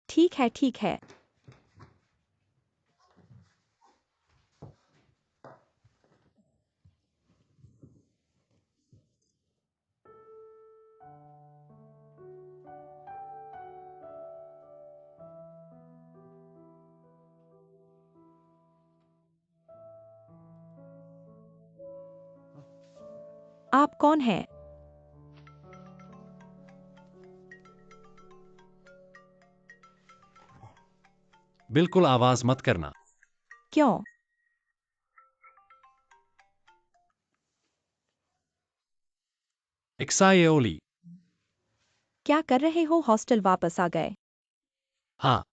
ठीक है ठीक है। आप कौन हैं? बिल्कुल आवाज मत करना। क्यों? एक्साएओली। क्या कर रहे हो? हॉस्टल वापस आ गए? हाँ।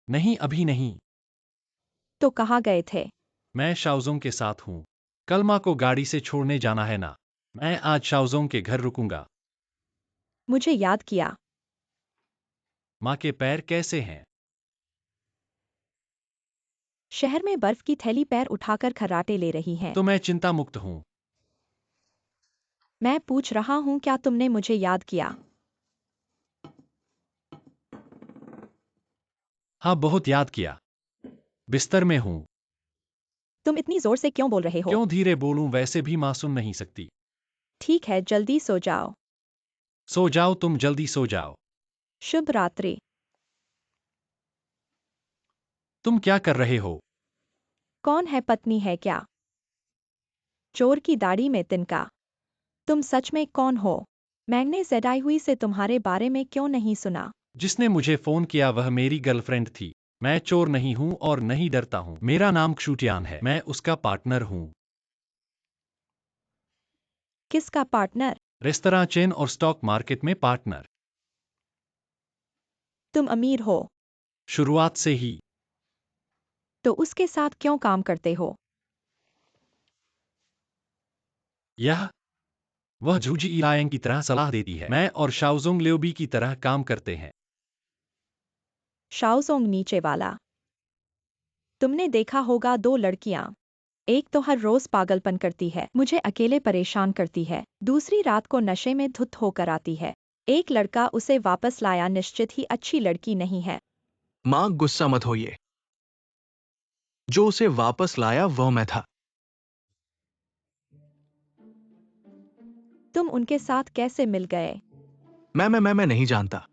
नहीं, अभी नहीं। तो कहाँ गए थे? मैं शाओजोंग के साथ हूँ। कल माँ को गाड़ी से छोड़ने जाना है ना। मैं आज शाओजोंग के घर रुकूंगा। मुझे याद किया। माँ के पैर कैसे हैं? शहर में बर्फ की थैली पैर उठाकर खर्राटे ले रही है। तो मैं चिंता मुक्त हूँ। मैं पूछ रहा हूँ क्या तुमने मुझे याद किया? हाँ, बहुत याद किया। बिस्तर में हूँ। तुम इतनी जोर से क्यों बोल रहे हो? क्यों धीरे बोलूं? वैसे भी माँ सुन नहीं सकती। ठीक है, जल्दी सो जाओ। सो जाओ, तुम जल्दी सो जाओ। शुभ रात्रि। तुम क्या कर रहे हो? कौन है? पत्नी है क्या? चोर की दाढ़ी में तिनका। तुम सच में कौन हो? मैंने जेडाई हुई से तुम्हारे बारे में क्यों नहीं सुना? जिसने मुझे फोन किया वह मेरी गर्लफ्रेंड थी। मैं चोर नहीं हूँ और नहीं डरता हूँ। मेरा नाम क्षुटियान है। मैं उसका पार्टनर हूँ। किसका पार्टनर? रेस्तरां चेन और स्टॉक मार्केट में पार्टनर। तुम अमीर हो? शुरुआत से ही। तो उसके साथ क्यों काम करते हो? यह वह जूजी इलायंग की तरह सलाह देती है। मैं और शाओजुंग लियोबी की तरह काम करते हैं। शाओजोंग नीचे वाला। तुमने देखा होगा दो लड़कियां। एक तो हर रोज पागलपन करती है, मुझे अकेले परेशान करती है। दूसरी रात को नशे में धुत होकर आती है। एक लड़का उसे वापस लाया, निश्चित ही अच्छी लड़की नहीं है। माँ गुस्सा मत होइए। जो उसे वापस लाया वह मैं था। तुम उनके साथ कैसे मिल गए? मैं नहीं जानता।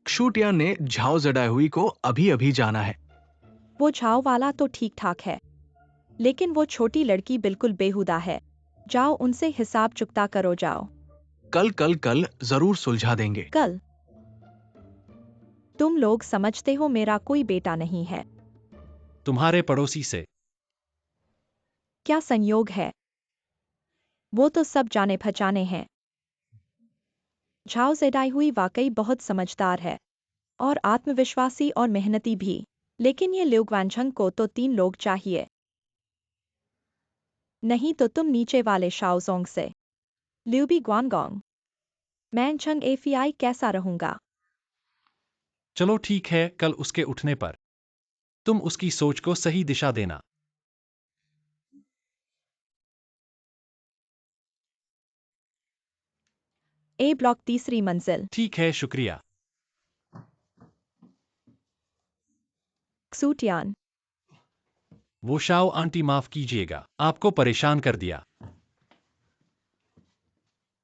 क्षुटिया ने झाओ जडाई हुई को अभी अभी जाना है। वो झाव वाला तो ठीक ठाक है, लेकिन वो छोटी लड़की बिल्कुल बेहुदा है। जाओ उनसे हिसाब चुकता करो, जाओ। कल कल कल जरूर सुलझा देंगे। कल? तुम लोग समझते हो मेरा कोई बेटा नहीं है। तुम्हारे पड़ोसी से। क्या संयोग है? वो तो सब जाने पहचाने हैं। झाओ जेडाई हुई वाकई बहुत समझदार है और आत्मविश्वासी और मेहनती भी। लेकिन ये ल्यू ग्वानझंग को तो 3 लोग चाहिए। नहीं तो तुम नीचे वाले शाओजोंग से। ल्यूबी ग्वानगोंग। मैं झंग एफीआई कैसा रहूंगा? चलो ठीक है, कल उसके उठने पर तुम उसकी सोच को सही दिशा देना। ए ब्लॉक, तीसरी मंजिल। ठीक है, शुक्रिया। क्सूटियान। वो शाओ आंटी, माफ कीजिएगा, आपको परेशान कर दिया।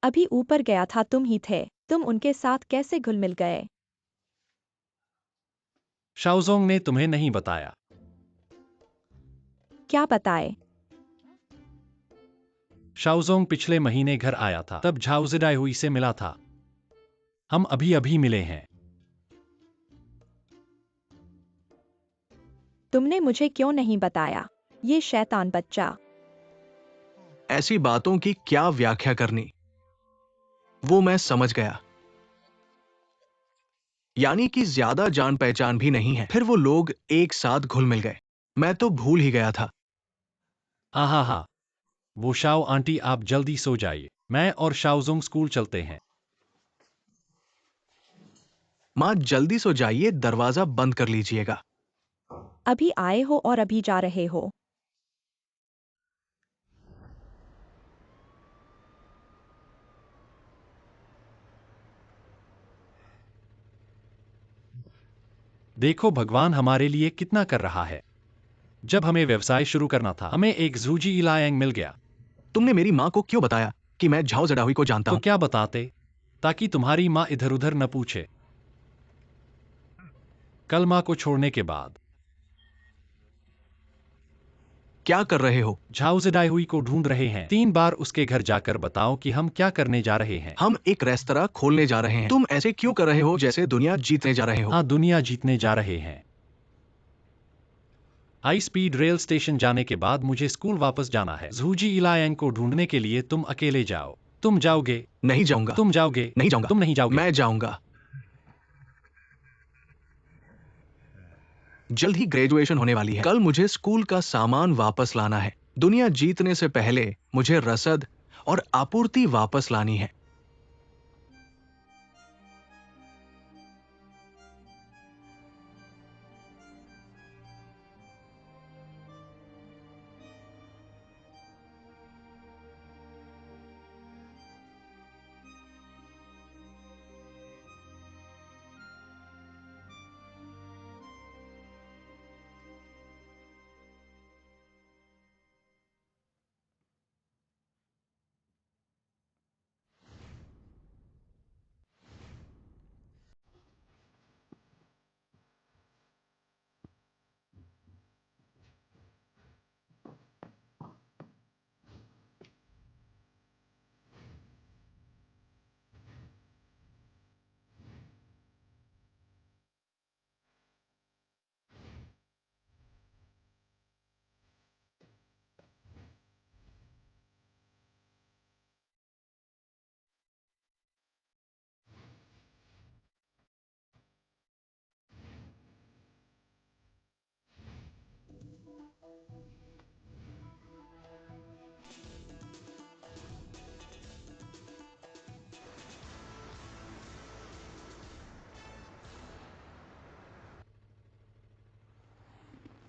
अभी ऊपर गया था, तुम ही थे। तुम उनके साथ कैसे घुल मिल गए? शाओजोंग ने तुम्हें नहीं बताया? क्या बताए? शाओजोंग पिछले महीने घर आया था, तब झाओ जेडाई हुई से मिला था। हम अभी अभी मिले हैं। तुमने मुझे क्यों नहीं बताया? ये शैतान बच्चा। ऐसी बातों की क्या व्याख्या करनी, वो मैं समझ गया। यानी कि ज्यादा जान पहचान भी नहीं है। फिर वो लोग एक साथ घुल मिल गए। मैं तो भूल ही गया था। हा। वो शाओ आंटी, आप जल्दी सो जाइए। मैं और शाओजोंग स्कूल चलते हैं। माँ जल्दी सो जाइए, दरवाजा बंद कर लीजिएगा। अभी आए हो और अभी जा रहे हो? देखो भगवान हमारे लिए कितना कर रहा है। जब हमें व्यवसाय शुरू करना था, हमें एक जूजी इलायंग मिल गया। तुमने मेरी माँ को क्यों बताया कि मैं झाओ जडाहुई को जानता तो हूँ? क्या बताते, ताकि तुम्हारी माँ इधर उधर न पूछे। कल माँ को छोड़ने के बाद क्या कर रहे हो? झाओ जडाहुई को ढूंढ रहे हैं। 3 बार उसके घर जाकर बताओ कि हम क्या करने जा रहे हैं। हम एक रेस्तरा खोलने जा रहे हैं। तुम ऐसे क्यों कर रहे हो जैसे दुनिया जीतने जा रहे हो? हाँ, दुनिया जीतने जा रहे हैं। हाई स्पीड रेल स्टेशन जाने के बाद मुझे स्कूल वापस जाना है। जूजी इलायंग को ढूंढने के लिए तुम अकेले जाओ। तुम जाओगे? नहीं जाऊंगा। तुम जाओगे? नहीं जाऊंगा। तुम नहीं जाओगे? मैं जाऊंगा। जल्द ही ग्रेजुएशन होने वाली है। कल मुझे स्कूल का सामान वापस लाना है। दुनिया जीतने से पहले मुझे रसद और आपूर्ति वापस लानी है।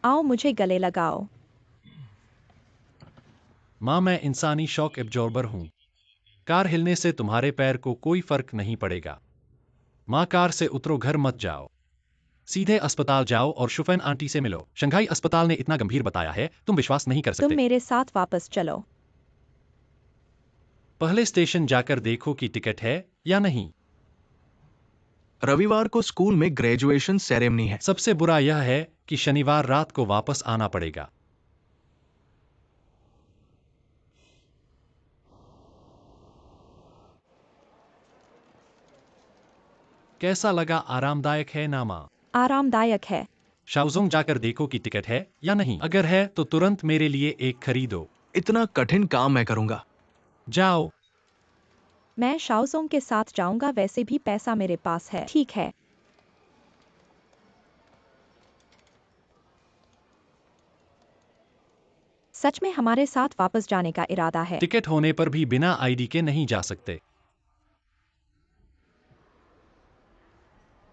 आओ मुझे गले लगाओ। माँ, मैं इंसानी शॉक एब्जॉर्बर हूँ। कार हिलने से तुम्हारे पैर को कोई फर्क नहीं पड़ेगा। माँ, कार से उतरो, घर मत जाओ। सीधे अस्पताल जाओ और शुफैन आंटी से मिलो। शंघाई अस्पताल ने इतना गंभीर बताया है, तुम विश्वास नहीं कर तुम सकते। मेरे साथ वापस चलो। पहले स्टेशन जाकर देखो कि टिकट है या नहीं। रविवार को स्कूल में ग्रेजुएशन सेरेमनी है। सबसे बुरा यह है कि शनिवार रात को वापस आना पड़ेगा। कैसा लगा? आरामदायक है ना माँ? आरामदायक है। शाओजोंग जाकर देखो कि टिकट है या नहीं। अगर है तो तुरंत मेरे लिए एक खरीदो। इतना कठिन काम मैं करूंगा? जाओ। मैं शाओसोंग के साथ जाऊंगा, वैसे भी पैसा मेरे पास है। ठीक है। सच में हमारे साथ वापस जाने का इरादा है? टिकट होने पर भी बिना आईडी के नहीं जा सकते।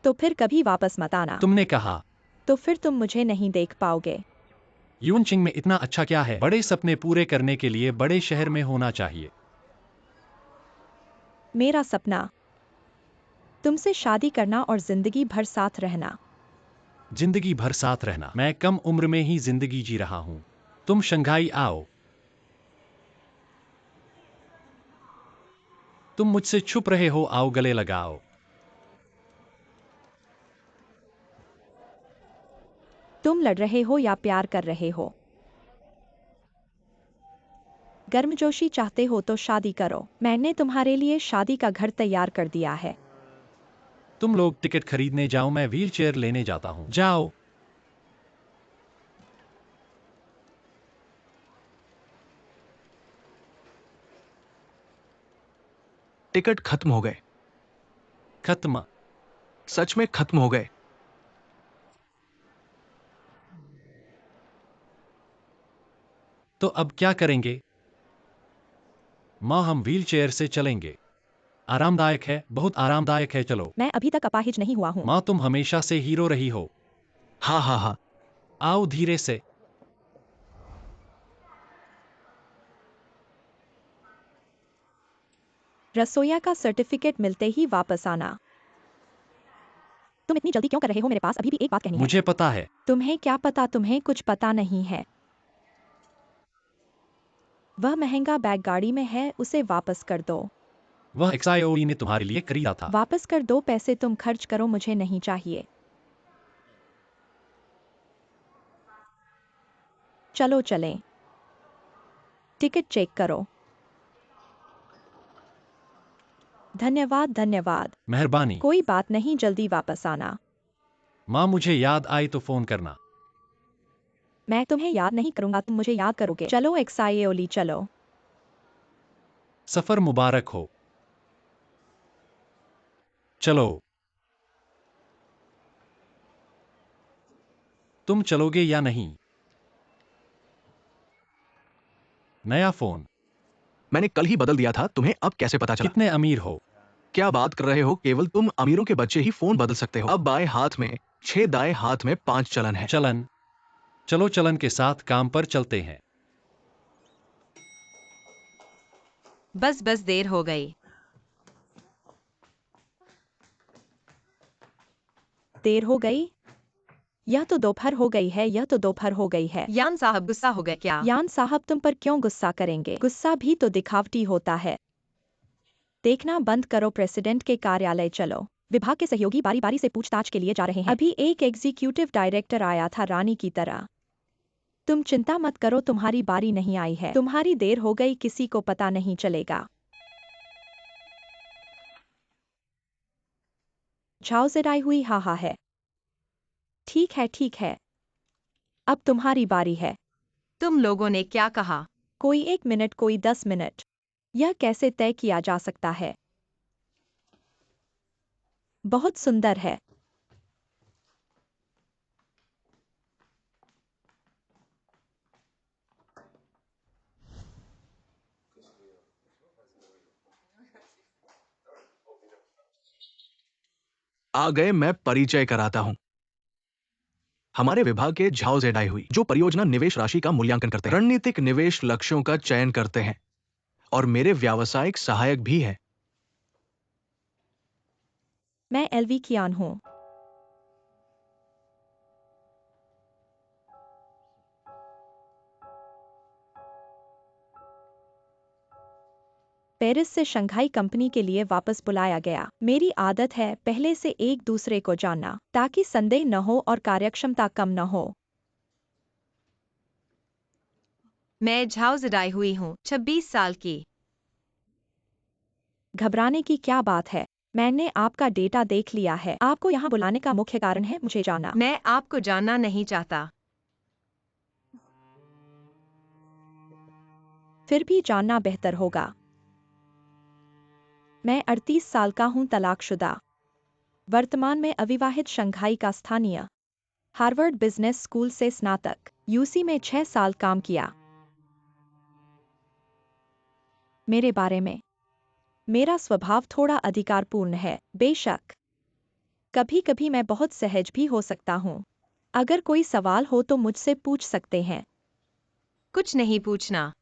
तो फिर कभी वापस मत आना। तुमने कहा। तो फिर तुम मुझे नहीं देख पाओगे। यूनचिंग में इतना अच्छा क्या है? बड़े सपने पूरे करने के लिए बड़े शहर में होना चाहिए। मेरा सपना तुमसे शादी करना और जिंदगी भर साथ रहना। जिंदगी भर साथ रहना? मैं कम उम्र में ही जिंदगी जी रहा हूँ। तुम शंघाई आओ। तुम मुझसे छुप रहे हो, आओ गले लगाओ। तुम लड़ रहे हो या प्यार कर रहे हो? गर्मजोशी चाहते हो तो शादी करो। मैंने तुम्हारे लिए शादी का घर तैयार कर दिया है। तुम लोग टिकट खरीदने जाओ, मैं व्हील चेयर लेने जाता हूँ। जाओ। टिकट खत्म हो गए। खत्म? सच में खत्म हो गए। तो अब क्या करेंगे? माँ, हम व्हील चेयर से चलेंगे। आरामदायक है, बहुत आरामदायक है, चलो। मैं अभी तक अपाहिज नहीं हुआ हूँ। माँ, तुम हमेशा से हीरो रही हो। हाँ हाँ हाँ। आओ धीरे से। रसोइया का सर्टिफिकेट मिलते ही वापस आना। तुम इतनी जल्दी क्यों कर रहे हो? मेरे पास अभी भी एक बात कहनी है। मुझे पता है। तुम्हें क्या पता? तुम्हें कुछ पता नहीं है। वह महंगा बैग गाड़ी में है, उसे वापस कर दो। वह XIOE ने तुम्हारे लिए खरीदा था। वापस कर दो। पैसे तुम खर्च करो, मुझे नहीं चाहिए। चलो चलें। टिकट चेक करो। धन्यवाद धन्यवाद। मेहरबानी। कोई बात नहीं, जल्दी वापस आना। माँ, मुझे याद आई तो फोन करना। मैं तुम्हें याद नहीं करूंगा, तुम मुझे याद करोगे। चलो XIOE चलो। सफर मुबारक हो। चलो। तुम चलोगे या नहीं? नया फोन। मैंने कल ही बदल दिया था, तुम्हें अब कैसे पता चला? कितने अमीर हो? क्या बात कर रहे हो? केवल तुम अमीरों के बच्चे ही फोन बदल सकते हो। अब बाएं हाथ में 6, दाएं हाथ में 5 चलन है। चलन। चलो चलन के साथ काम पर चलते हैं। बस बस देर हो गई। देर हो गई? यह तो दोपहर हो गई है, यह तो दोपहर हो गई है। यान साहब गुस्सा हो गए क्या? यान साहब तुम पर क्यों गुस्सा करेंगे? गुस्सा भी तो दिखावटी होता है। देखना बंद करो, प्रेसिडेंट के कार्यालय चलो। विभाग के सहयोगी बारी बारी से पूछताछ के लिए जा रहे हैं। अभी एक एग्जीक्यूटिव डायरेक्टर आया था, रानी की तरह। तुम चिंता मत करो, तुम्हारी बारी नहीं आई है। तुम्हारी देर हो गई, किसी को पता नहीं चलेगा। झाओ से आई हुई हाहा है। ठीक है ठीक है। अब तुम्हारी बारी है। तुम लोगों ने क्या कहा? कोई 1 मिनट, कोई 10 मिनट। यह कैसे तय किया जा सकता है? बहुत सुंदर है। आ गए, मैं परिचय कराता हूं। हमारे विभाग के झाओ जेडाई हुई, जो परियोजना निवेश राशि का मूल्यांकन करते हैं, रणनीतिक निवेश लक्ष्यों का चयन करते हैं और मेरे व्यावसायिक सहायक भी हैं। मैं एलवी कियान हूं। पेरिस से शंघाई कंपनी के लिए वापस बुलाया गया। मेरी आदत है पहले से एक दूसरे को जानना, ताकि संदेह न हो और कार्यक्षमता कम न हो। मैं झाओ जिडाई हुई हूँ, 26 साल की। घबराने की क्या बात है? मैंने आपका डेटा देख लिया है। आपको यहाँ बुलाने का मुख्य कारण है मुझे जानना। मैं आपको जानना नहीं चाहता। फिर भी जानना बेहतर होगा। मैं 38 साल का हूँ, तलाकशुदा। वर्तमान में अविवाहित, शंघाई का स्थानीय। हार्वर्ड बिजनेस स्कूल से स्नातक। यूसी में 6 साल काम किया। मेरे बारे में। मेरा स्वभाव थोड़ा अधिकारपूर्ण है, बेशक। कभी कभी मैं बहुत सहज भी हो सकता हूँ। अगर कोई सवाल हो तो मुझसे पूछ सकते हैं। कुछ नहीं पूछना।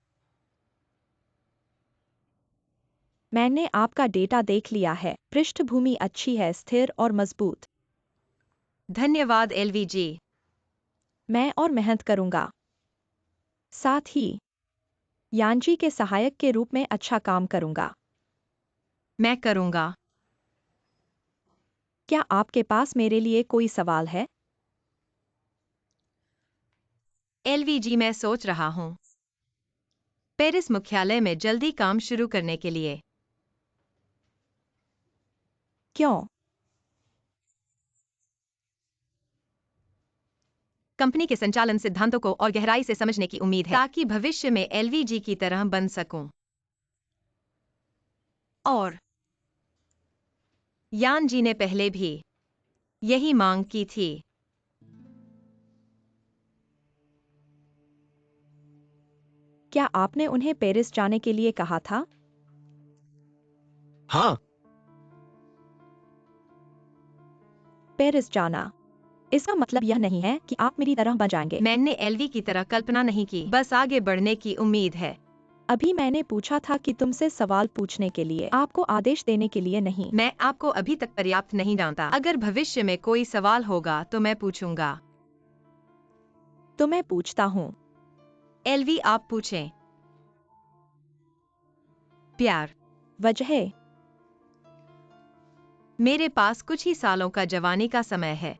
मैंने आपका डेटा देख लिया है। पृष्ठभूमि अच्छी है, स्थिर और मजबूत। धन्यवाद एलवीजी। मैं और मेहनत करूंगा। साथ ही यानजी के सहायक के रूप में अच्छा काम करूंगा। मैं करूंगा। क्या आपके पास मेरे लिए कोई सवाल है? एलवीजी, मैं सोच रहा हूँ पेरिस मुख्यालय में जल्दी काम शुरू करने के लिए। क्यों? कंपनी के संचालन सिद्धांतों को और गहराई से समझने की उम्मीद है, ताकि भविष्य में एलवीजी की तरह बन सकूं। और यान जी ने पहले भी यही मांग की थी। क्या आपने उन्हें पेरिस जाने के लिए कहा था? हाँ। पेरिस जाना, इसका मतलब यह नहीं है कि आप मेरी तरह बन जाएंगे। मैंने एलवी की तरह कल्पना नहीं की, बस आगे बढ़ने की उम्मीद है। अभी मैंने पूछा था कि तुमसे सवाल पूछने के लिए, आपको आदेश देने के लिए नहीं। मैं आपको अभी तक पर्याप्त नहीं जानता। अगर भविष्य में कोई सवाल होगा तो मैं पूछूंगा। तो मैं पूछता हूँ। एलवी, आप पूछें। प्यार। वजह? मेरे पास कुछ ही सालों का जवानी का समय है।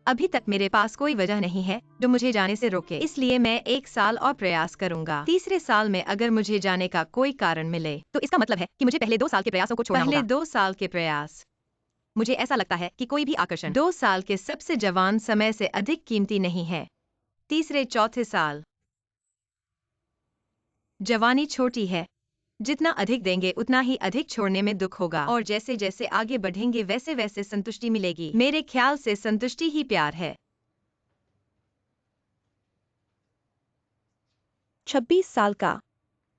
अभी तक मेरे पास कोई वजह नहीं है जो मुझे जाने से रोके, इसलिए मैं 1 साल और प्रयास करूंगा। तीसरे साल में अगर मुझे जाने का कोई कारण मिले तो इसका मतलब है कि मुझे पहले 2 साल के प्रयासों को छोड़ना होगा। पहले 2 साल के प्रयास। मुझे ऐसा लगता है कि कोई भी आकर्षण 2 साल के सबसे जवान समय से अधिक कीमती नहीं है। तीसरे चौथे साल। जवानी छोटी है, जितना अधिक देंगे उतना ही अधिक छोड़ने में दुख होगा, और जैसे जैसे आगे बढ़ेंगे वैसे वैसे संतुष्टि मिलेगी। मेरे ख्याल से संतुष्टि ही प्यार है। 26 साल का।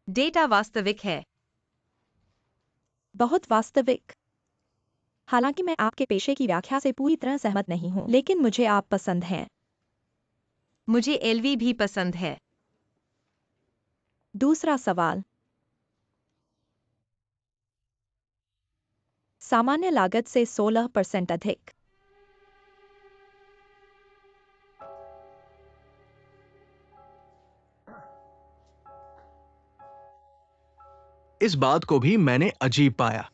डेटा वास्तविक है। बहुत वास्तविक। हालांकि मैं आपके पेशे की व्याख्या से पूरी तरह सहमत नहीं हूँ, लेकिन मुझे आप पसंद हैं। मुझे एलवी भी पसंद है। दूसरा सवाल। सामान्य लागत से 16% अधिक। इस बात को भी मैंने अजीब पाया।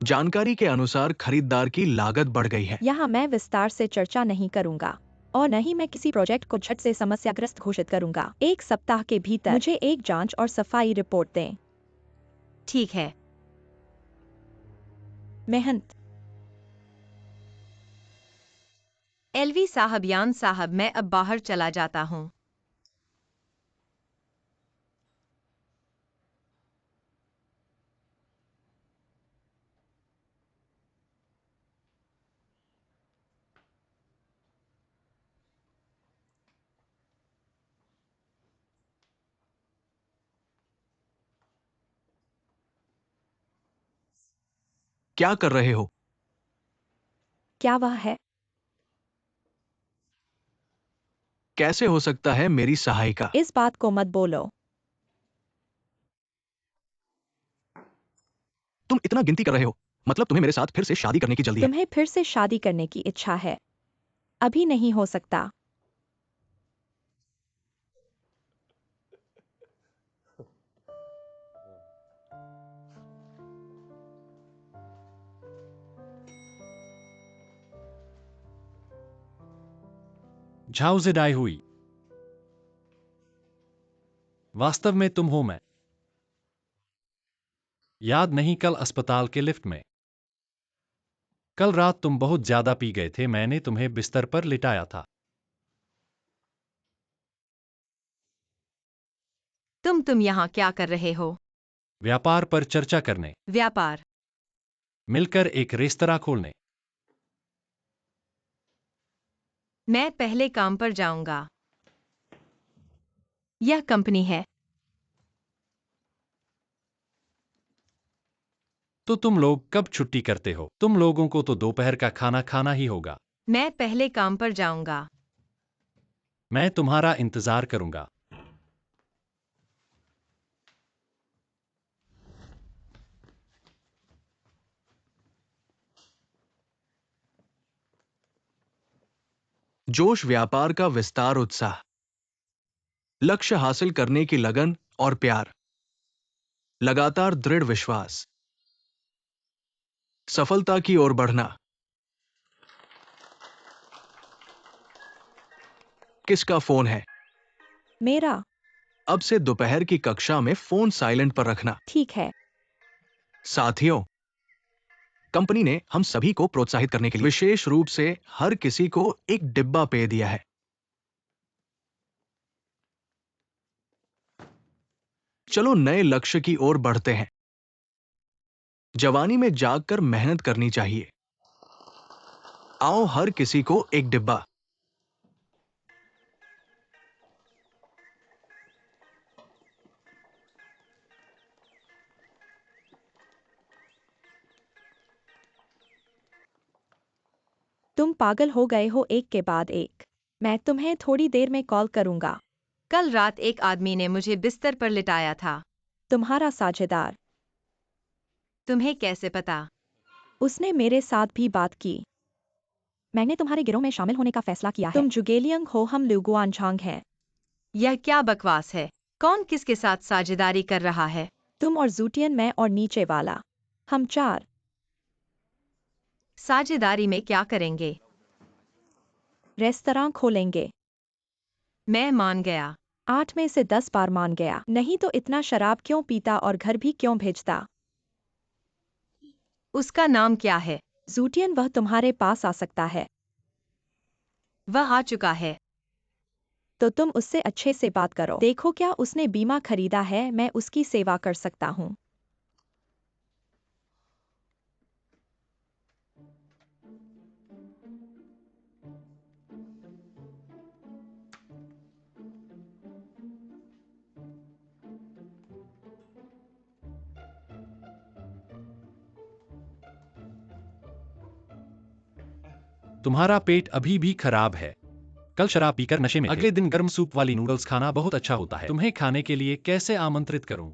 जानकारी के अनुसार खरीदार की लागत बढ़ गई है। यहाँ मैं विस्तार से चर्चा नहीं करूंगा, और न ही मैं किसी प्रोजेक्ट को झट से समस्याग्रस्त घोषित करूंगा। 1 सप्ताह के भीतर मुझे एक जांच और सफाई रिपोर्ट दें। ठीक है। मेहनत। एलवी साहब, यान साहब, मैं अब बाहर चला जाता हूँ। क्या कर रहे हो? क्या वह है? कैसे हो सकता है मेरी सहायिका? इस बात को मत बोलो। तुम इतना गिनती कर रहे हो, मतलब तुम्हें मेरे साथ फिर से शादी करने की जल्दी है। तुम्हें फिर से शादी करने की इच्छा है? अभी नहीं हो सकता। झाउजेडाई हुई। वास्तव में तुम हो मैं। याद नहीं, कल अस्पताल के लिफ्ट में। कल रात तुम बहुत ज्यादा पी गए थे, मैंने तुम्हें बिस्तर पर लिटाया था। तुम यहाँ क्या कर रहे हो? व्यापार पर चर्चा करने। व्यापार? मिलकर एक रेस्तरां खोलने। मैं पहले काम पर जाऊंगा। यह कंपनी है। तो तुम लोग कब छुट्टी करते हो? तुम लोगों को तो दोपहर का खाना खाना ही होगा। मैं पहले काम पर जाऊंगा। मैं तुम्हारा इंतजार करूंगा। जोश, व्यापार का विस्तार, उत्साह, लक्ष्य हासिल करने की लगन और प्यार, लगातार दृढ़ विश्वास, सफलता की ओर बढ़ना। किसका फोन है? मेरा। अब से दोपहर की कक्षा में फोन साइलेंट पर रखना। ठीक है। साथियों, कंपनी ने हम सभी को प्रोत्साहित करने के लिए विशेष रूप से हर किसी को एक डिब्बा पेय दिया है। चलो नए लक्ष्य की ओर बढ़ते हैं। जवानी में जागकर मेहनत करनी चाहिए। आओ हर किसी को एक डिब्बा। तुम पागल हो गए हो, एक के बाद एक। मैं तुम्हें थोड़ी देर में कॉल करूंगा। कल रात एक आदमी ने मुझे बिस्तर पर लिटाया था। तुम्हारा साझेदार। तुम्हें कैसे पता? उसने मेरे साथ भी बात की। मैंने तुम्हारे गिरोह में शामिल होने का फैसला किया है। तुम जुगेलियंग हो, हम लुगुआनझांग हैं। यह क्या बकवास है? कौन किसके साथ साझेदारी कर रहा है? तुम और जूटियन, मैं और नीचे वाला। हम 4। साझेदारी में क्या करेंगे? रेस्तरां खोलेंगे। मैं मान गया। 8 में से 10 बार मान गया। नहीं तो इतना शराब क्यों पीता और घर भी क्यों भेजता? उसका नाम क्या है? जूटियन, वह तुम्हारे पास आ सकता है। वह आ चुका है। तो तुम उससे अच्छे से बात करो। देखो क्या उसने बीमा खरीदा है, मैं उसकी सेवा कर सकता हूँ। तुम्हारा पेट अभी भी खराब है। कल शराब पीकर नशे में थे। अगले दिन गर्म सूप वाली नूडल्स खाना बहुत अच्छा होता है। तुम्हें खाने के लिए कैसे आमंत्रित करूं?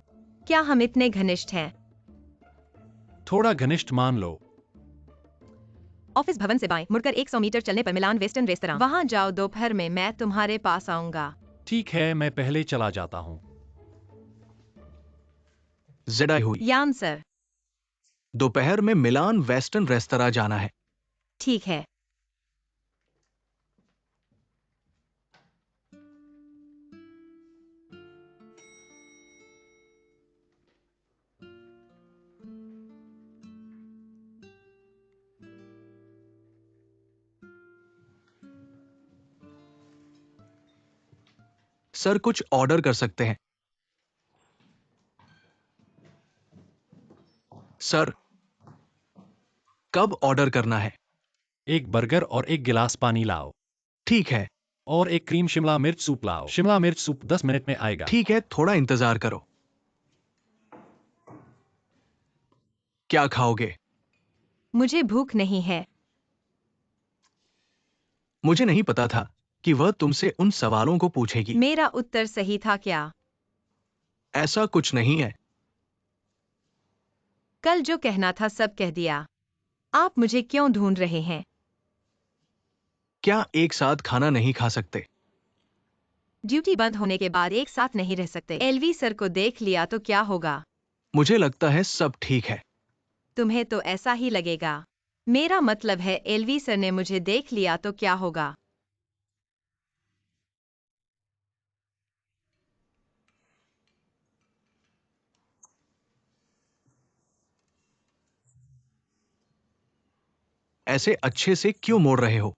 क्या हम इतने घनिष्ठ हैं? थोड़ा घनिष्ठ मान लो। ऑफिस भवन से बाएं मुड़कर 100 मीटर चलने पर मिलान वेस्टर्न रेस्तरां। वहां जाओ, दोपहर में मैं तुम्हारे पास आऊंगा। ठीक है, मैं पहले चला जाता हूँ। जेडाई हुई। यान सर। दोपहर में मिलान वेस्टर्न रेस्तरां जाना है। ठीक है। सर, कुछ ऑर्डर कर सकते हैं? सर, कब ऑर्डर करना है? एक बर्गर और एक गिलास पानी लाओ। ठीक है। और एक क्रीम शिमला मिर्च सूप लाओ। शिमला मिर्च सूप 10 मिनट में आएगा। ठीक है, थोड़ा इंतजार करो। क्या खाओगे? मुझे भूख नहीं है। मुझे नहीं पता था कि वह तुमसे उन सवालों को पूछेगी। मेरा उत्तर सही था क्या? ऐसा कुछ नहीं है। कल जो कहना था सब कह दिया। आप मुझे क्यों ढूंढ रहे हैं? क्या एक साथ खाना नहीं खा सकते? ड्यूटी बंद होने के बाद एक साथ नहीं रह सकते। एलवी सर को देख लिया तो क्या होगा? मुझे लगता है सब ठीक है। तुम्हें तो ऐसा ही लगेगा। मेरा मतलब है, एलवी सर ने मुझे देख लिया तो क्या होगा? ऐसे अच्छे से क्यों मोड़ रहे हो?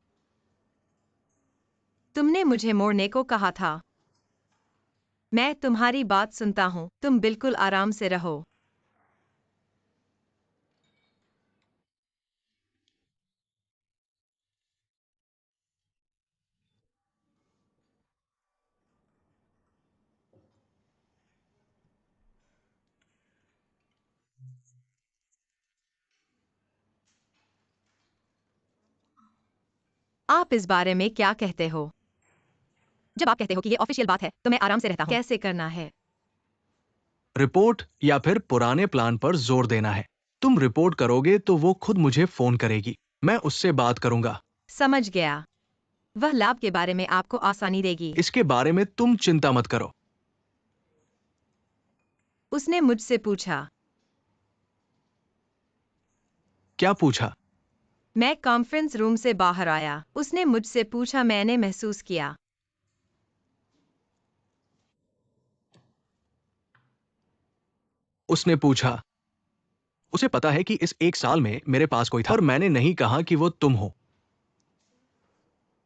तुमने मुझे मोड़ने को कहा था। मैं तुम्हारी बात सुनता हूँ, तुम बिल्कुल आराम से रहो। आप इस बारे में क्या कहते हो? जब आप कहते हो कि ये ऑफिशियल बात है, तो मैं आराम से रहता हूँ। कैसे करना है? रिपोर्ट या फिर पुराने प्लान पर जोर देना है। तुम रिपोर्ट करोगे तो वो खुद मुझे फोन करेगी। मैं उससे बात करूंगा। समझ गया। वह लाभ के बारे में आपको आसानी देगी। इसके बारे में तुम चिंता मत करो। उसने मुझसे पूछा। क्या पूछा? मैं कॉन्फ्रेंस रूम से बाहर आया। उसने मुझसे पूछा, मैंने महसूस किया। उसने पूछा। उसे पता है कि इस एक साल में मेरे पास कोई था और मैंने नहीं कहा कि वो तुम हो।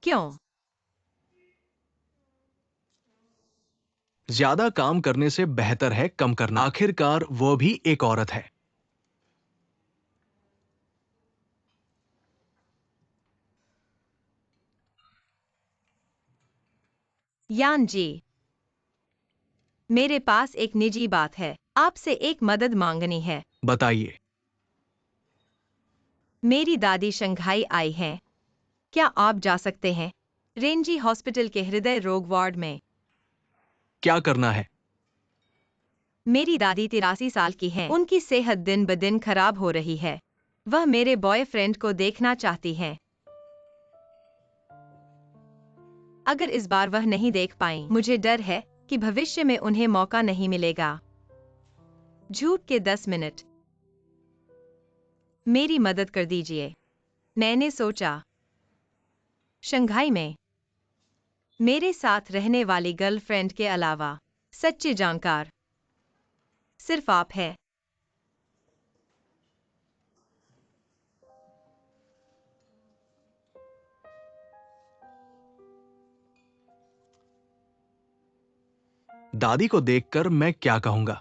क्यों? ज्यादा काम करने से बेहतर है कम करना। आखिरकार वो भी एक औरत है। यान जी, मेरे पास एक निजी बात है। आपसे एक मदद मांगनी है। बताइए। मेरी दादी शंघाई आई हैं। क्या आप जा सकते हैं? रेंजी हॉस्पिटल के हृदय रोग वार्ड में। क्या करना है? मेरी दादी 83 साल की हैं। उनकी सेहत दिन ब दिन खराब हो रही है। वह मेरे बॉयफ्रेंड को देखना चाहती हैं। अगर इस बार वह नहीं देख पाई, मुझे डर है कि भविष्य में उन्हें मौका नहीं मिलेगा। झूठ के 10 मिनट। मेरी मदद कर दीजिए। मैंने सोचा, शंघाई में मेरे साथ रहने वाली गर्लफ्रेंड के अलावा सच्चे जानकार सिर्फ आप हैं। दादी को देखकर मैं क्या कहूंगा?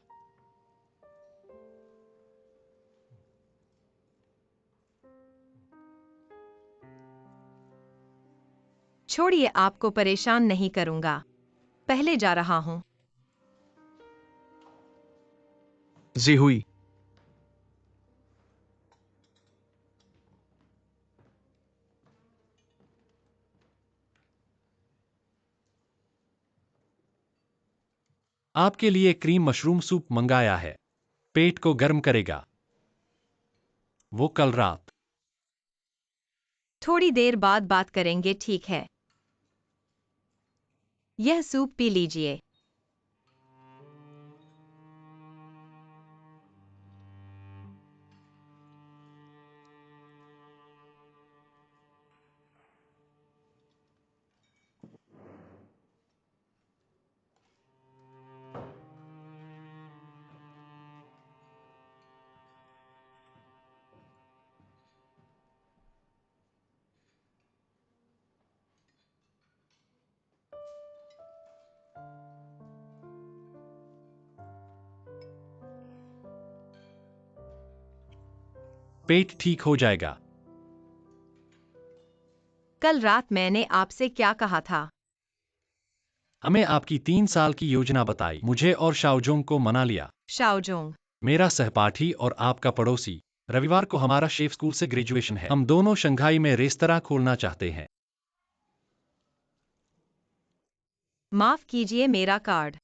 छोड़िए, आपको परेशान नहीं करूंगा। पहले जा रहा हूं। जी हुई। आपके लिए क्रीम मशरूम सूप मंगाया है। पेट को गर्म करेगा। वो कल रात। थोड़ी देर बाद बात करेंगे, ठीक है? यह सूप पी लीजिए। पेट ठीक हो जाएगा। कल रात मैंने आपसे क्या कहा था? हमें आपकी 3 साल की योजना बताई। मुझे और शाओजोंग को मना लिया। शाओजोंग। मेरा सहपाठी और आपका पड़ोसी। रविवार को हमारा शेफ स्कूल से ग्रेजुएशन है। हम दोनों शंघाई में रेस्तरां खोलना चाहते हैं। माफ कीजिए, मेरा कार्ड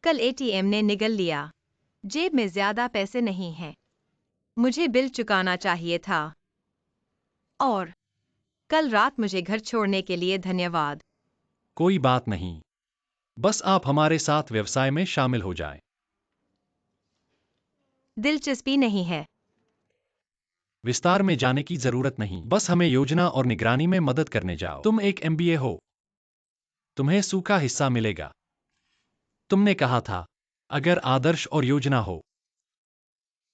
कल एटीएम ने निगल लिया। जेब में ज्यादा पैसे नहीं हैं। मुझे बिल चुकाना चाहिए था। और कल रात मुझे घर छोड़ने के लिए धन्यवाद। कोई बात नहीं। बस आप हमारे साथ व्यवसाय में शामिल हो जाएं। दिलचस्पी नहीं है। विस्तार में जाने की जरूरत नहीं। बस हमें योजना और निगरानी में मदद करने जाओ। तुम एक एमबीए हो। तुम्हें सूखा हिस्सा मिलेगा। तुमने कहा था, अगर आदर्श और योजना हो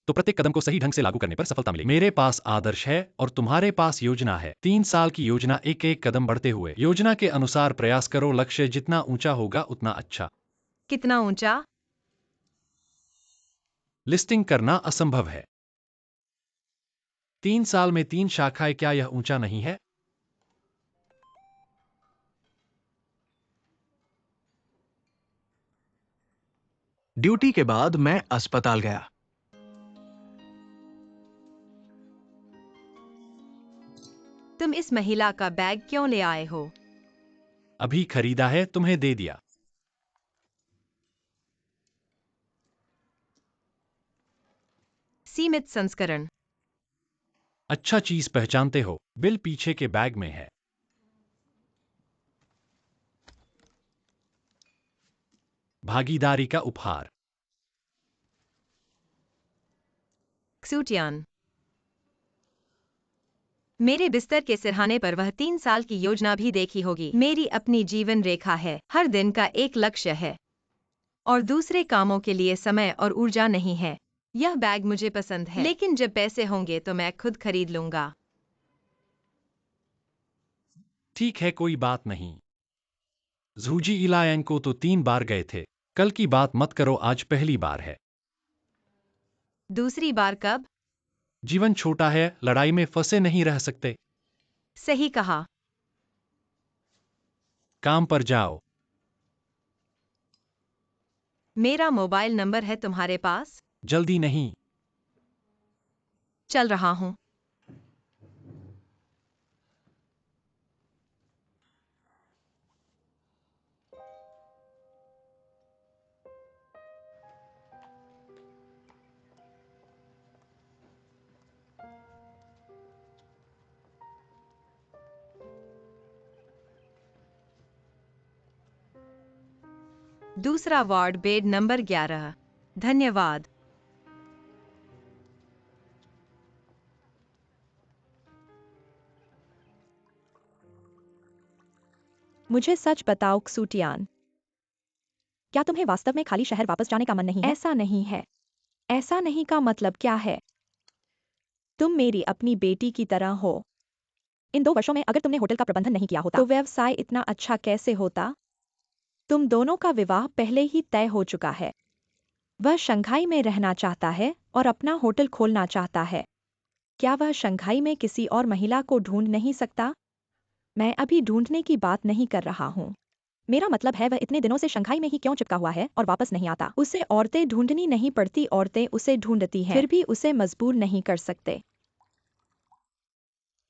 तो प्रत्येक कदम को सही ढंग से लागू करने पर सफलता मिलेगी। मेरे पास आदर्श है और तुम्हारे पास योजना है। 3 साल की योजना, एक एक कदम बढ़ते हुए। योजना के अनुसार प्रयास करो। लक्ष्य जितना ऊंचा होगा उतना अच्छा। कितना ऊंचा? लिस्टिंग करना असंभव है। 3 साल में 3 शाखाएं, क्या यह ऊंचा नहीं है? ड्यूटी के बाद मैं अस्पताल गया। तुम इस महिला का बैग क्यों ले आए हो? अभी खरीदा है, तुम्हें दे दिया। सीमित संस्करण। अच्छा चीज पहचानते हो। बिल पीछे के बैग में है। भागीदारी का उपहार। क्सूटियन। मेरे बिस्तर के सिरहाने पर वह 3 साल की योजना भी देखी होगी। मेरी अपनी जीवन रेखा है। हर दिन का एक लक्ष्य है और दूसरे कामों के लिए समय और ऊर्जा नहीं है। यह बैग मुझे पसंद है, लेकिन जब पैसे होंगे तो मैं खुद खरीद लूंगा। ठीक है, कोई बात नहीं। जूजी इलायन को तो 3 बार गए थे। कल की बात मत करो, आज पहली बार है। दूसरी बार कब? जीवन छोटा है, लड़ाई में फंसे नहीं रह सकते। सही कहा। काम पर जाओ। मेरा मोबाइल नंबर है तुम्हारे पास? जल्दी नहीं। चल रहा हूं। दूसरा वार्ड बेड नंबर 11। धन्यवाद। मुझे सच बताओ क्सूटियान, क्या तुम्हें वास्तव में खाली शहर वापस जाने का मन नहीं है? ऐसा नहीं है। ऐसा नहीं का मतलब क्या है? तुम मेरी अपनी बेटी की तरह हो। इन 2 वर्षों में अगर तुमने होटल का प्रबंधन नहीं किया होता तो व्यवसाय इतना अच्छा कैसे होता? तुम दोनों का विवाह पहले ही तय हो चुका है। वह शंघाई में रहना चाहता है और अपना होटल खोलना चाहता है। क्या वह शंघाई में किसी और महिला को ढूंढ नहीं सकता? मैं अभी ढूंढने की बात नहीं कर रहा हूँ। मेरा मतलब है वह इतने दिनों से शंघाई में ही क्यों चिपका हुआ है और वापस नहीं आता? उसे औरतें ढूंढनी नहीं पड़ती, औरतें उसे ढूंढती हैं, फिर भी उसे मजबूर नहीं कर सकते।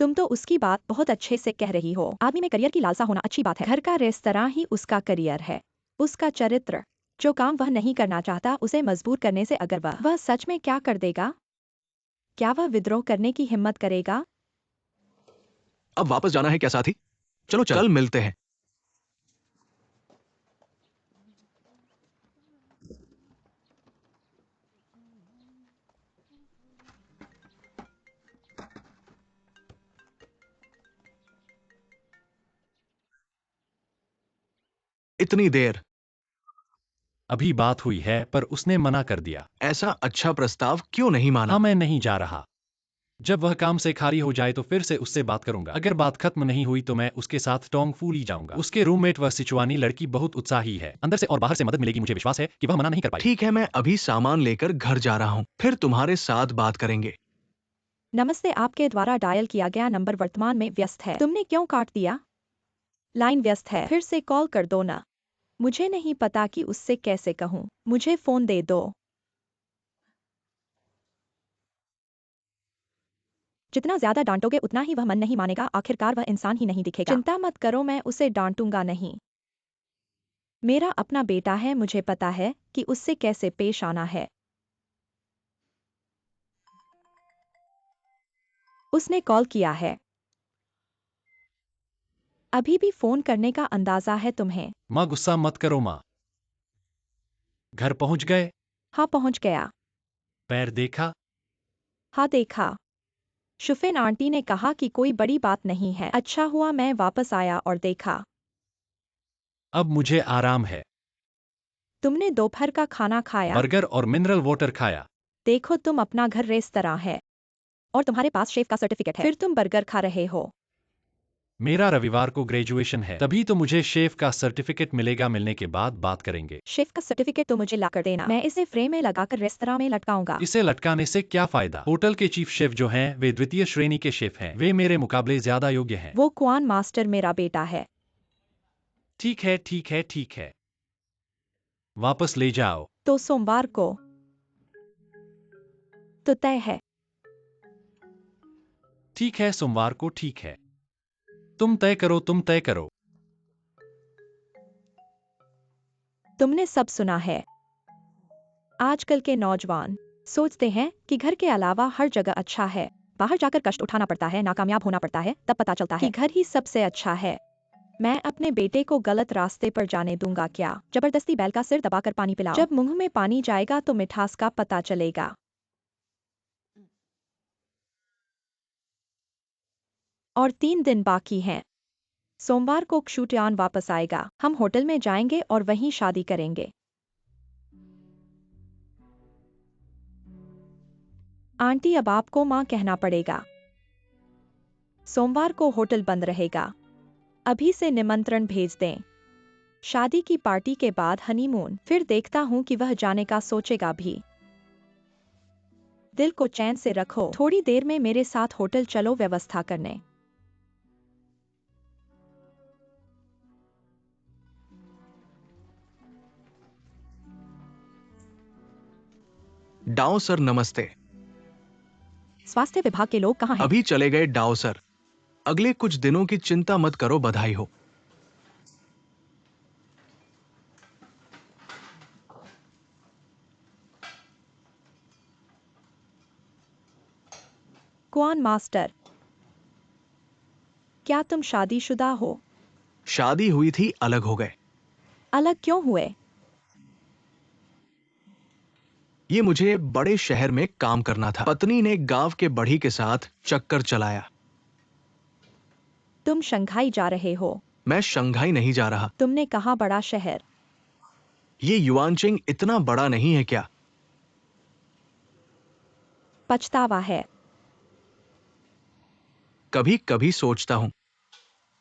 तुम तो उसकी बात बहुत अच्छे से कह रही हो। आदमी में करियर की लालसा होना अच्छी बात है। घर का रेस्तरां ही उसका करियर है। उसका चरित्र, जो काम वह नहीं करना चाहता उसे मजबूर करने से अगर वह सच में क्या कर देगा? क्या वह विद्रोह करने की हिम्मत करेगा? अब वापस जाना है क्या साथी? चलो कल मिलते हैं। इतनी देर। अभी बात हुई है पर उसने मना कर दिया। ऐसा अच्छा प्रस्ताव क्यों नहीं माना? हाँ, मैं नहीं जा रहा। जब वह काम से खाली हो जाए तो फिर से उससे बात करूंगा। अगर बात खत्म नहीं हुई तो मैं उसके साथ टोंग फूली जाऊंगा। उसके रूममेट वह सिचुआनी लड़की बहुत उत्साही है। अंदर से और बाहर से मदद मिलेगी। मुझे विश्वास है कि वह मना नहीं कर पाएगी। ठीक है, मैं अभी सामान लेकर घर जा रहा हूँ, फिर तुम्हारे साथ बात करेंगे। नमस्ते, आपके द्वारा डायल किया गया नंबर वर्तमान में व्यस्त है। तुमने क्यों काट दिया? लाइन व्यस्त है, फिर से कॉल कर दो ना। मुझे नहीं पता कि उससे कैसे कहूँ। मुझे फोन दे दो। जितना ज्यादा डांटोगे उतना ही वह मन नहीं मानेगा। आखिरकार वह इंसान ही नहीं दिखेगा। चिंता मत करो, मैं उसे डांटूंगा नहीं। मेरा अपना बेटा है, मुझे पता है कि उससे कैसे पेश आना है। उसने कॉल किया है। अभी भी फोन करने का अंदाजा है तुम्हें? माँ, गुस्सा मत करो माँ। घर पहुंच गए? हाँ, पहुंच गया। पैर देखा? हाँ, देखा। शुफेन आंटी ने कहा कि कोई बड़ी बात नहीं है। अच्छा हुआ मैं वापस आया और देखा। अब मुझे आराम है। तुमने दोपहर का खाना खाया? बर्गर और मिनरल वाटर खाया। देखो, तुम अपना घर रेस्तरां है और तुम्हारे पास शेफ का सर्टिफिकेट है, फिर तुम बर्गर खा रहे हो। मेरा रविवार को ग्रेजुएशन है, तभी तो मुझे शेफ का सर्टिफिकेट मिलेगा। मिलने के बाद बात करेंगे। शेफ का सर्टिफिकेट तो मुझे लाकर देना। मैं इसे फ्रेम में लगाकर रेस्तरां में लटकाऊंगा। इसे लटकाने से क्या फायदा? होटल के चीफ शेफ जो हैं, वे द्वितीय श्रेणी के शेफ हैं। वे मेरे मुकाबले ज्यादा योग्य हैं। वो क्वान मास्टर मेरा बेटा है। ठीक है, ठीक है, ठीक है। वापस ले जाओ। तो सोमवार को तो तय है। ठीक है, सोमवार को ठीक है। तुम तय करो, तुम तय करो। तुमने सब सुना है। आजकल के नौजवान सोचते हैं कि घर के अलावा हर जगह अच्छा है। बाहर जाकर कष्ट उठाना पड़ता है, नाकामयाब होना पड़ता है, तब पता चलता है कि घर ही सबसे अच्छा है। मैं अपने बेटे को गलत रास्ते पर जाने दूंगा क्या? जबरदस्ती बैल का सिर दबाकर पानी पिलाओ। जब मुंह में पानी जाएगा तो मिठास का पता चलेगा। और 3 दिन बाकी हैं। सोमवार को क्षुटियान वापस आएगा। हम होटल में जाएंगे और वहीं शादी करेंगे। आंटी, अब आपको माँ कहना पड़ेगा। सोमवार को होटल बंद रहेगा। अभी से निमंत्रण भेज दें। शादी की पार्टी के बाद हनीमून, फिर देखता हूँ कि वह जाने का सोचेगा भी। दिल को चैन से रखो। थोड़ी देर में मेरे साथ होटल चलो व्यवस्था करने। डाओ सर, नमस्ते। स्वास्थ्य विभाग के लोग कहाँ हैं? अभी चले गए डाओ सर। अगले कुछ दिनों की चिंता मत करो, बधाई हो। क्वान मास्टर, क्या तुम शादीशुदा हो? शादी हुई थी, अलग हो गए। अलग क्यों हुए? ये मुझे बड़े शहर में काम करना था। पत्नी ने गांव के बढ़ी के साथ चक्कर चलाया। तुम शंघाई जा रहे हो। मैं शंघाई नहीं जा रहा। तुमने कहा बड़ा शहर। ये युआनचिंग इतना बड़ा नहीं है क्या? पछतावा है। कभी कभी सोचता हूँ।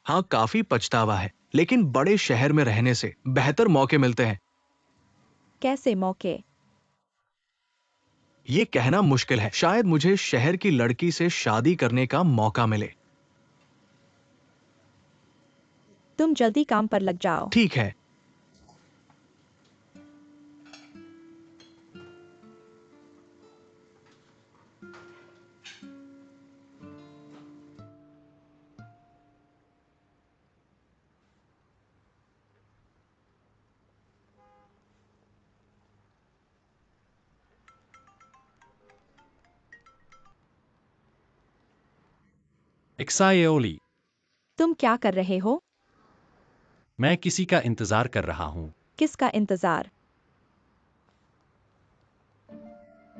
हाँ, काफी पछतावा है, लेकिन बड़े शहर में रहने से बेहतर मौके मिलते हैं। कैसे मौके? ये कहना मुश्किल है। शायद मुझे शहर की लड़की से शादी करने का मौका मिले। तुम जल्दी काम पर लग जाओ। ठीक है। एक्साएओली। तुम क्या कर रहे हो? मैं किसी का इंतजार कर रहा हूँ। किसका इंतजार?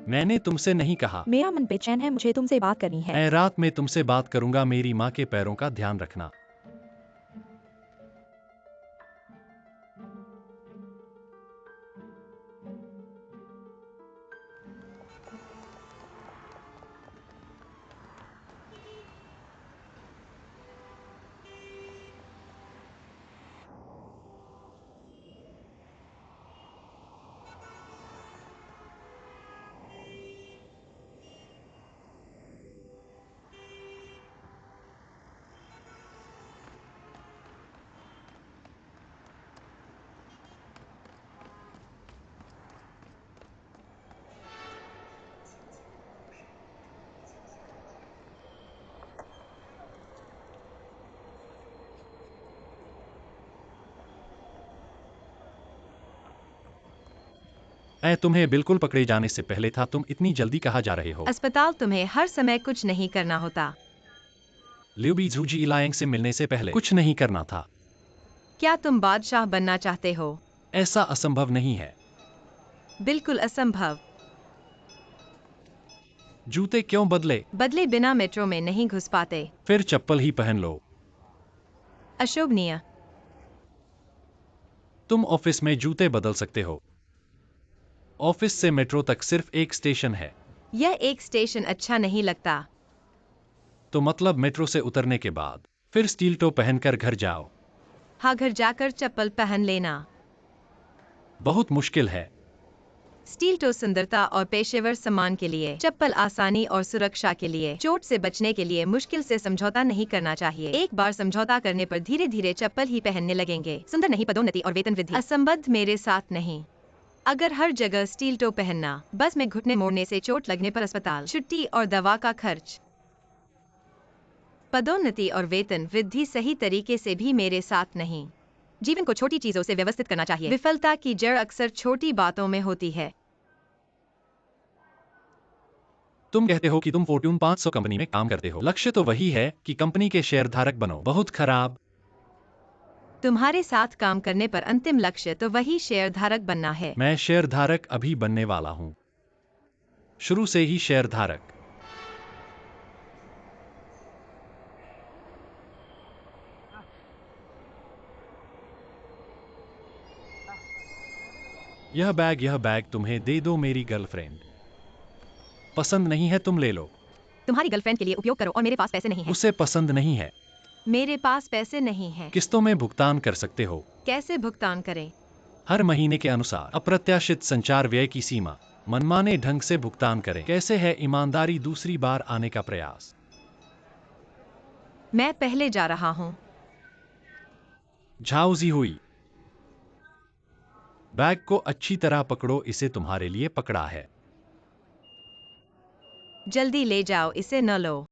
मैंने तुमसे नहीं कहा। मेरा मन बेचैन है, मुझे तुमसे बात करनी है। मैं रात में तुमसे बात करूंगा। मेरी माँ के पैरों का ध्यान रखना। मैं तुम्हें बिल्कुल पकड़े जाने से पहले था। तुम इतनी जल्दी कहाँ जा रहे हो? अस्पताल तुम्हें हर समय कुछ नहीं करना होता। ल्यूबी झूजी इलायंग से मिलने से पहले कुछ नहीं करना था। क्या तुम बादशाह बनना चाहते हो? ऐसा असंभव नहीं है। बिल्कुल असंभव। जूते क्यों बदले? बदले बिना मेट्रो में नहीं घुस पाते। फिर चप्पल ही पहन लो। अशोभनीय। तुम ऑफिस में जूते बदल सकते हो। ऑफिस से मेट्रो तक सिर्फ एक स्टेशन है। यह एक स्टेशन अच्छा नहीं लगता। तो मतलब मेट्रो से उतरने के बाद फिर स्टील टो पहनकर घर जाओ। हाँ, घर जाकर चप्पल पहन लेना। बहुत मुश्किल है। स्टील टो सुंदरता और पेशेवर सम्मान के लिए, चप्पल आसानी और सुरक्षा के लिए, चोट से बचने के लिए मुश्किल से समझौता नहीं करना चाहिए। एक बार समझौता करने पर धीरे धीरे चप्पल ही पहनने लगेंगे। सुंदर नहीं, पदोन्नति और वेतन वृद्धि। असंबद्ध मेरे साथ नहीं। अगर हर जगह स्टील टो पहनना, बस में घुटने मोड़ने से चोट लगने पर अस्पताल, छुट्टी और दवा का खर्च। पदोन्नति और वेतन वृद्धि सही तरीके से भी मेरे साथ नहीं। जीवन को छोटी चीजों से व्यवस्थित करना चाहिए। विफलता की जड़ अक्सर छोटी बातों में होती है। तुम कहते हो कि तुम फॉर्च्यून 500 कंपनी में काम करते हो। लक्ष्य तो वही है कि कंपनी के शेयरधारक बनो। बहुत खराब। तुम्हारे साथ काम करने पर अंतिम लक्ष्य तो वही शेयरधारक बनना है। मैं शेयरधारक अभी बनने वाला हूँ। शुरू से ही शेयरधारक। यह बैग तुम्हें दे दो। मेरी गर्लफ्रेंड पसंद नहीं है, तुम ले लो। तुम्हारी गर्लफ्रेंड के लिए उपयोग करो और मेरे पास पैसे नहीं हैं। उसे पसंद नहीं है। मेरे पास पैसे नहीं हैं। किस्तों में भुगतान कर सकते हो। कैसे भुगतान करें? हर महीने के अनुसार। अप्रत्याशित संचार व्यय की सीमा। मनमाने ढंग से भुगतान करें। कैसे है ईमानदारी? दूसरी बार आने का प्रयास। मैं पहले जा रहा हूँ। झाउजी हुई। बैग को अच्छी तरह पकड़ो, इसे तुम्हारे लिए पकड़ा है। जल्दी ले जाओ, इसे न लो।